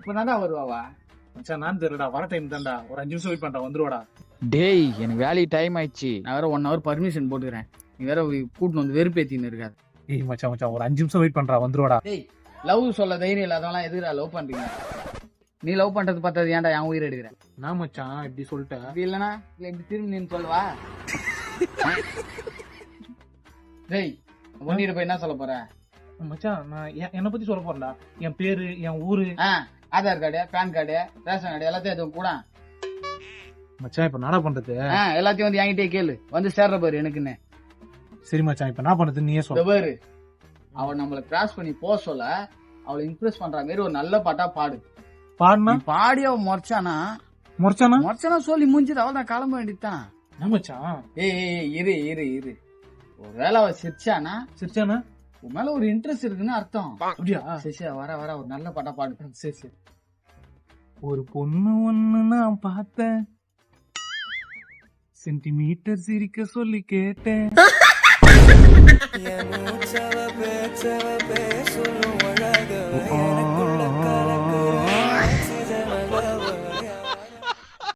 இப்பதான்டா வருவாவா? மச்சான் நான் தெரியலடா, வர டைம் தான்டா. ஒரு 5 நிமிஷம் வெயிட் பண்றேன், வந்துருவாடா. டேய் எனக்கு வேலைக்கு டைம் ஆயிடுச்சு. நான் வேற 1 hour பர்மிஷன் போட்டுக்கிறேன். நீ வேற கூட்டின்னு வந்து வெறுப்பேத்தின்னு இருக்காது. ஏய் மச்சான் மச்சான் ஒரு 5 நிமிஷம் வெயிட் பண்றா, வந்துருவாடா. டேய் லவ் சொல்ல தைரியம் இல்லாதவங்களாம் எதுக்குடா லவ் பண்றீங்க? நீ லவ் பண்றது பார்த்தது ஏன்டா என் உயிர் எடுக்கிற? நான் மச்சான் இப்படி சொல்லிட்டேன். அப்படி இல்லனா இல்ல இப்படி திரும்பி நின்னு சொல்லுவா? டேய் ஒன்னிட்டு போய் என்ன சொல்ல போற? மச்சான் நான் என்னை பத்தி சொல்ல போறேன்டா. என் பேரு, என் ஊரு, Aadhaar card, PAN card, ration card எல்லாத்தையும் எதுவும் கூட மச்சான் இப்ப நாடா பண்றது. எல்லாத்தையும் வந்து என்கிட்டயே கேளு. வந்து சேர்ற பாரு எனக்குன்னு. சரி மச்சான் இப்ப நான் பண்றது நீயே இந்த சொல்ல. பாரு அவள் நம்மள கிராஸ் பண்ணி போக சொல்ல அவளை இம்ப்ரெஸ் பண்ற மாதிரி ஒரு நல்ல பாட்டா பாடு. பாடுனா நீ பாடி அவ முறைச்சானா முறைச்சானா சொல்லி முடிஞ்சது அவள் தான் கிளம்ப வேண்டியதுதான். என்ன மச்சான்? ஏய் இரு இரு இரு ஒருவேளை அவ சிரிச்சானா சிரிச்சானா உன் மேல ஒரு இன்ட்ரெஸ்ட் இருக்குன்னு அர்த்தம். அப்படியா? சரி சரி வர வர ஒரு நல்ல பாட்டா பாடு. சரி சரி. ஒரு பொண்ணு ஒண்ணு நான் பார்த்தேன், சென்டிமீட்டர் சிரிக்க சொல்லி கேட்டேன். என் மூச்சவ பேச்சவ பேசும் அழக